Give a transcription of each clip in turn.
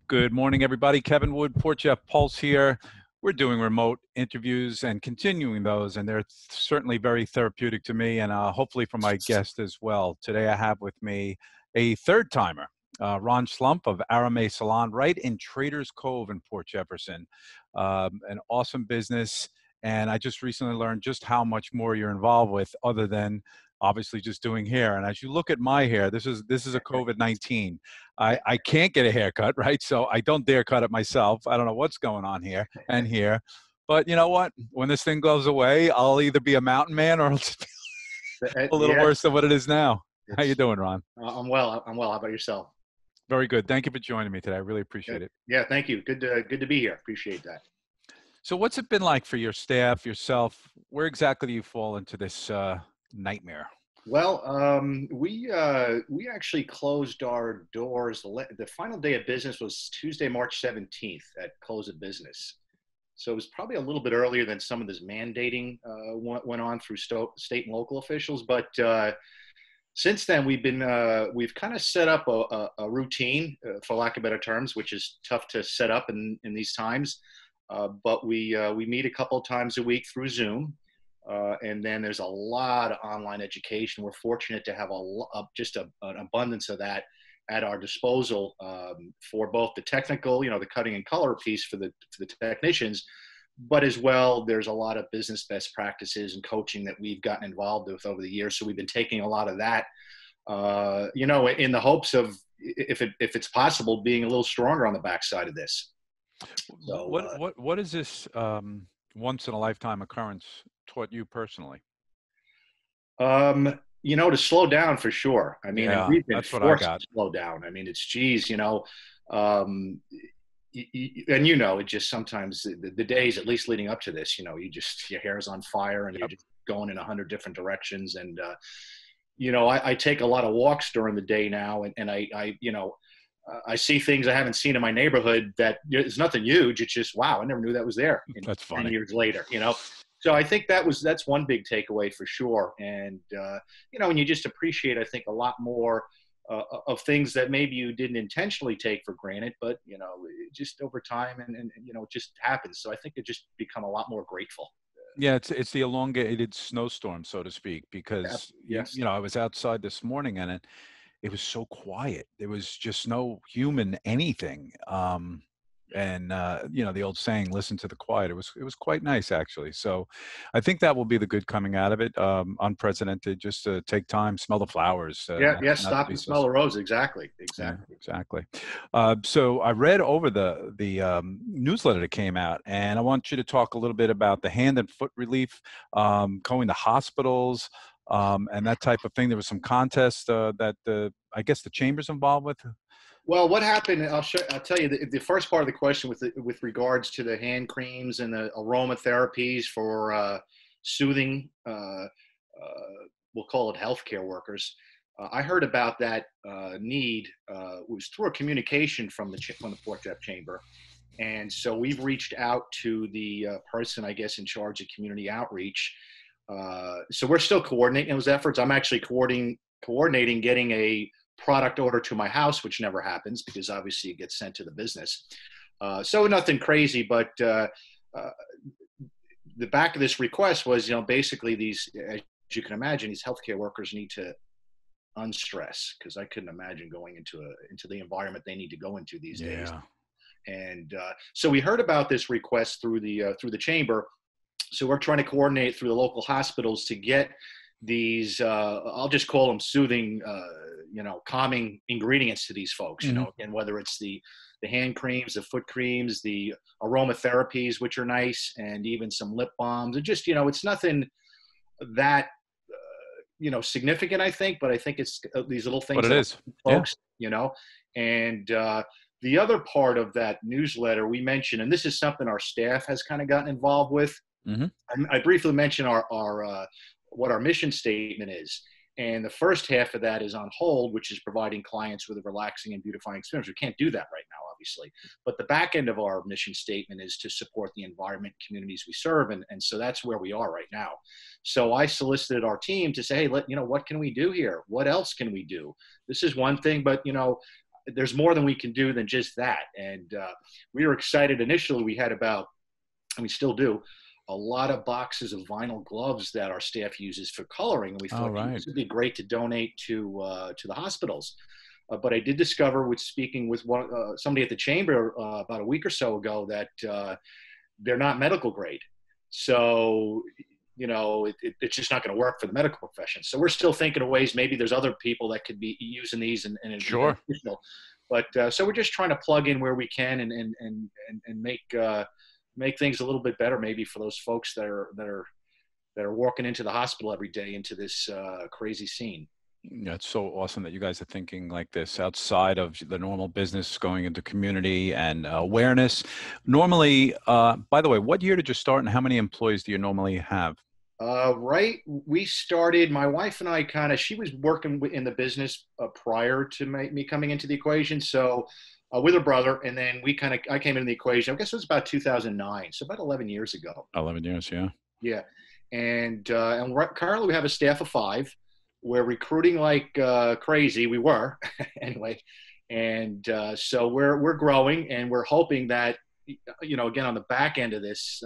Good morning, everybody. Kevin Wood, Port Jeff Pulse here. We're doing remote interviews and continuing those, and they're certainly very therapeutic to me and hopefully for my guest as well. Today I have with me a third timer, Ron Schlumpf of Arame Salon, right in Traders Cove in Port Jefferson. An awesome business, and I just recently learned just how much more you're involved with other than obviously just doing hair. And as you look at my hair, this is a COVID-19. I can't get a haircut, right? So I don't dare cut it myself. I don't know what's going on here and here. But you know what? When this thing goes away, I'll either be a mountain man or it'll just be a little worse than what it is now. How you doing, Ron? I'm well. I'm well. How about yourself? Very good. Thank you for joining me today. I really appreciate it. Yeah, thank you. Good to be here. Appreciate that. So what's it been like for your staff, yourself? Where exactly do you fall into this nightmare? Well, we actually closed our doors. The final day of business was Tuesday, March 17th at close of business. So it was probably a little bit earlier than some of this mandating went on through state and local officials. But since then, we've kind of set up a routine, for lack of better terms, which is tough to set up in these times. But we meet a couple of times a week through Zoom. And then there's a lot of online education. We're fortunate to have an abundance of that at our disposal for both the technical, the cutting and color piece for the technicians, but as well, there's a lot of business best practices and coaching that we've gotten involved with over the years. So we've been taking a lot of that, in the hopes of, if it's possible, being a little stronger on the backside of this. So, what is this once in a lifetime occurrence taught you personally? To slow down for sure. I mean, yeah, we've been that's what I got. to slow down. I mean, it's geez, and it just sometimes the days, at least leading up to this, your hair is on fire and you're just going in 100 different directions. And, I take a lot of walks during the day now, and I see things I haven't seen in my neighborhood that it's nothing huge. It's just, wow, I never knew that was there. That's funny. 10 years later, So I think that's one big takeaway for sure. And, and you just appreciate, I think, a lot more of things that maybe you didn't intentionally take for granted, but, just over time and it just happens. So I think it just become a lot more grateful. Yeah, it's the elongated snowstorm, so to speak, because, yes. I was outside this morning and it was so quiet. There was just no human anything. The old saying, listen to the quiet. It was quite nice, actually. So I think that will be the good coming out of it. Unprecedented, just to take time, smell the flowers. Stop and smell the rose. Exactly. Yeah, exactly. So I read over the newsletter that came out, and I want you to talk a little bit about the hand and foot relief, going to hospitals, and that type of thing. There was some contest that I guess the chamber's involved with. Well, what happened? I'll tell you the first part of the question with regards to the hand creams and the aromatherapies for soothing. We'll call it healthcare workers. I heard about that need. It was through a communication from the Port Jeff Chamber, and so we've reached out to the person, I guess, in charge of community outreach. So we're still coordinating those efforts. I'm actually coordinating getting a product order to my house, which never happens because obviously it gets sent to the business. So nothing crazy, but the back of this request was, basically these, as you can imagine, these healthcare workers need to unstress, because I couldn't imagine going into the environment they need to go into these days. And so we heard about this request through the chamber. So we're trying to coordinate through the local hospitals to get these, I'll just call them soothing, calming ingredients to these folks, and whether it's the hand creams, the foot creams, the aromatherapies, which are nice, and even some lip balms. And just, it's nothing that, significant, I think, but I think it's these little things. But it is, folks, and the other part of that newsletter we mentioned, and this is something our staff has kind of gotten involved with. I briefly mentioned our what our mission statement is. And the first half of that is on hold, which is providing clients with a relaxing and beautifying experience. We can't do that right now, obviously. But the back end of our mission statement is to support the environment communities we serve. And so that's where we are right now. So I solicited our team to say, hey, what can we do here? What else can we do? This is one thing, but, there's more than we can do than just that. And we were excited. Initially, we had about, and we still do, a lot of boxes of vinyl gloves that our staff uses for coloring. And we thought this would be great to donate to the hospitals. But I did discover, with speaking with somebody at the chamber about a week or so ago, that they're not medical grade. So, it's just not going to work for the medical profession. So we're still thinking of ways. Maybe there's other people that could be using these and it'd be beneficial. But so we're just trying to plug in where we can and make things a little bit better, maybe for those folks that are walking into the hospital every day into this crazy scene. Yeah, it's so awesome that you guys are thinking like this outside of the normal business, going into community and awareness. Normally, by the way, what year did you start and how many employees do you normally have? We started, my wife and I she was working in the business prior to me coming into the equation. So with her brother, and then I came into the equation, I guess it was about 2009. So about 11 years ago. 11 years. Yeah. Yeah. And currently we have a staff of 5. We're recruiting like crazy. We were anyway. And so we're growing, and we're hoping that, again, on the back end of this,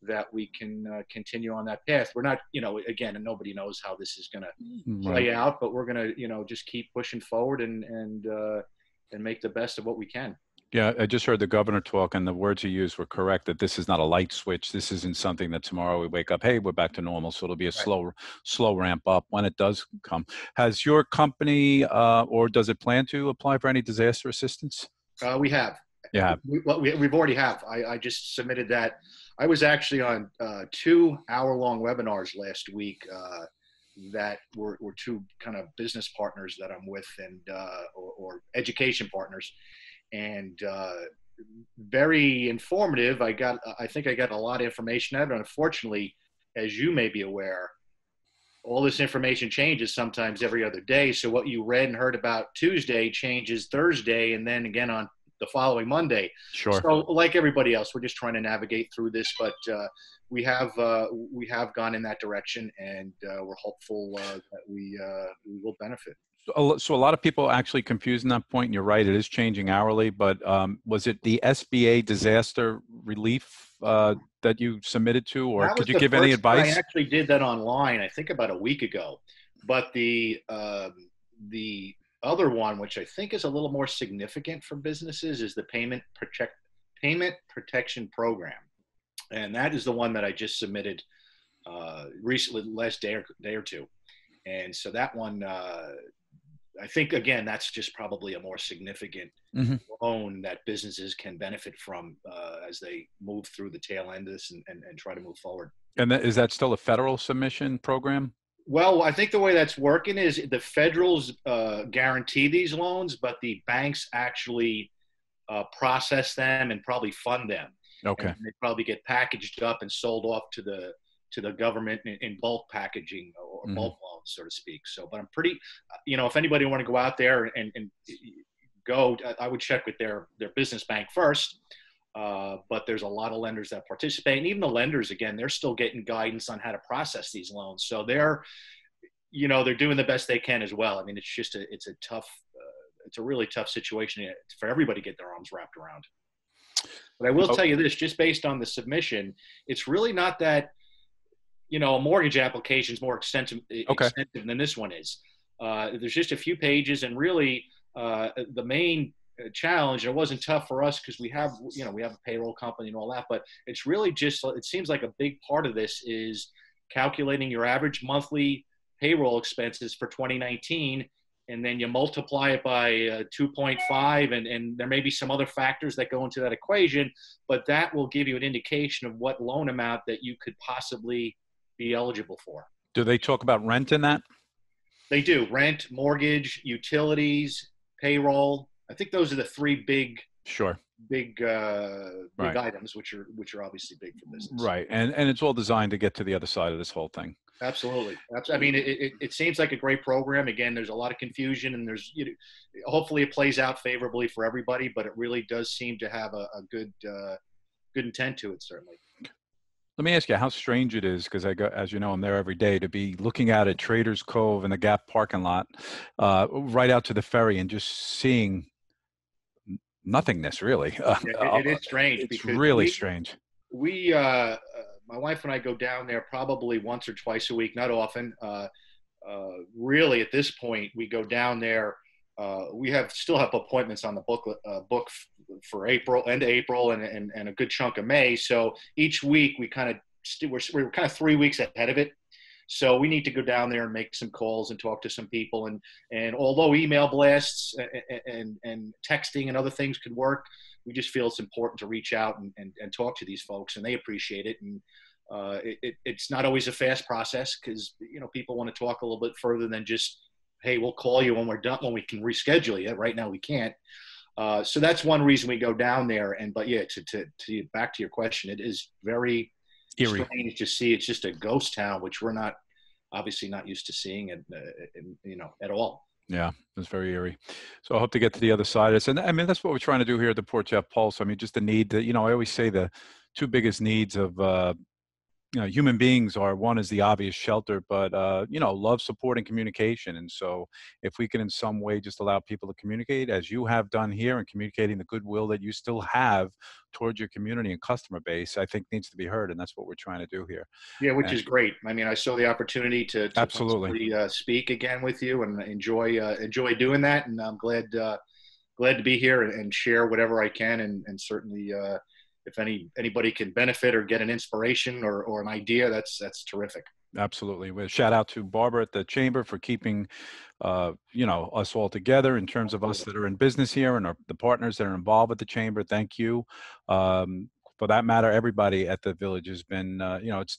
that we can continue on that path. We're not, again, and nobody knows how this is going to play out, but we're going to, just keep pushing forward and make the best of what we can. Yeah, I just heard the governor talk, and the words he used were correct, that this is not a light switch. This isn't something that tomorrow we wake up, hey, we're back to normal. So it'll be a slow ramp up when it does come. Has your company or does it plan to apply for any disaster assistance? We have. You have? We've already have. I just submitted that. I was actually on 2 hour-long webinars last week that were 2 kind of business partners that I'm with, and or education partners. And very informative. I think I got a lot of information out of it. Unfortunately, as you may be aware, all this information changes sometimes every other day. So what you read and heard about Tuesday changes Thursday, and then again on the following Monday. Sure. So like everybody else, we're just trying to navigate through this, but we have gone in that direction, and we're hopeful that we will benefit. So a lot of people actually confused in that point. And you're right; it is changing hourly. But was it the SBA disaster relief that you submitted to, or could you give any advice? I actually did that online, I think about a week ago. But the other one, which I think is a little more significant for businesses, is the payment protection program, and that is the one that I just submitted recently, last day or two. And so that one. I think, again, that's just probably a more significant loan that businesses can benefit from as they move through the tail end of this and try to move forward. And is that still a federal submission program? Well, I think the way that's working is the federals guarantee these loans, but the banks actually process them and probably fund them. Okay. And they probably get packaged up and sold off to the government in bulk packaging or bulk loans, so to speak. So, but I'm pretty, if anybody want to go out there and go, I would check with their business bank first. But there's a lot of lenders that participate, and even the lenders, again, they're still getting guidance on how to process these loans. So they're doing the best they can as well. I mean, it's a really tough situation for everybody to get their arms wrapped around. But I will tell you this, just based on the submission, it's really not that, a mortgage application is more extensive than this one is. There's just a few pages, and really the main challenge, and it wasn't tough for us because we have a payroll company and all that, but it's really just, it seems like a big part of this is calculating your average monthly payroll expenses for 2019, and then you multiply it by 2.5, and there may be some other factors that go into that equation, but that will give you an indication of what loan amount that you could possibly be eligible for. Do they talk about rent in that? They do. Rent, mortgage, utilities, payroll. I think those are the 3 big items, which are obviously big for business. Right, and it's all designed to get to the other side of this whole thing. Absolutely. I mean, it seems like a great program. Again, there's a lot of confusion, and there's hopefully it plays out favorably for everybody, but it really does seem to have a good intent to it, certainly. Let me ask you how strange it is, because I go, as you know, I'm there every day, to be looking out at Traders Cove and the Gap parking lot, right out to the ferry, and just seeing nothingness. Really, It is strange it's because really strange. we my wife and I go down there probably once or twice a week, not often. Really, at this point, we go down there. We have still have appointments on the book for April, end of April, and a good chunk of May. So each week we kind of we're kind of 3 weeks ahead of it. So we need to go down there and make some calls and talk to some people. And although email blasts and texting and other things can work, we just feel it's important to reach out and talk to these folks, and they appreciate it. And it's not always a fast process because people want to talk a little bit further than just, hey, we'll call you when we're done, when we can reschedule you. Right now we can't. So that's one reason we go down there. But yeah, to back to your question, it is very Eerie. strange to see. It's just a ghost town, which we're not obviously not used to seeing it, at all. Yeah, it's very eerie. So I hope to get to the other side of this. And I mean, that's what we're trying to do here at the Port Jeff Pulse. I mean, just the need to, I always say the two biggest needs of human beings are, one is the obvious, shelter, but love, support, and communication. And so if we can in some way just allow people to communicate as you have done here, and communicating the goodwill that you still have towards your community and customer base, I think needs to be heard. And that's what we're trying to do here. Yeah, which is great. I mean, I saw the opportunity to Absolutely. possibly speak again with you, and enjoy doing that. And I'm glad to be here and share whatever I can, and certainly if anybody can benefit or get an inspiration or an idea, that's terrific. Absolutely. Well, shout out to Barbara at the Chamber for keeping, us all together in terms of us that are in business here, and the partners that are involved with the Chamber. Thank you. For that matter, everybody at the village has been,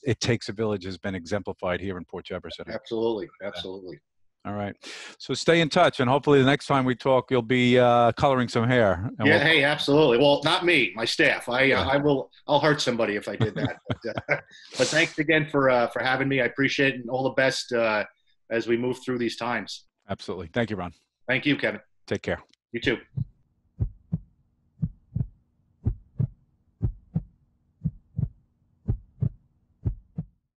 it takes a village has been exemplified here in Port Jefferson. Absolutely. Absolutely. All right. So stay in touch, and hopefully the next time we talk, you'll be coloring some hair. And yeah. Hey, absolutely. Well, not me, my staff. I'll hurt somebody if I did that. But thanks again for having me. I appreciate it, and all the best as we move through these times. Absolutely. Thank you, Ron. Thank you, Kevin. Take care. You too.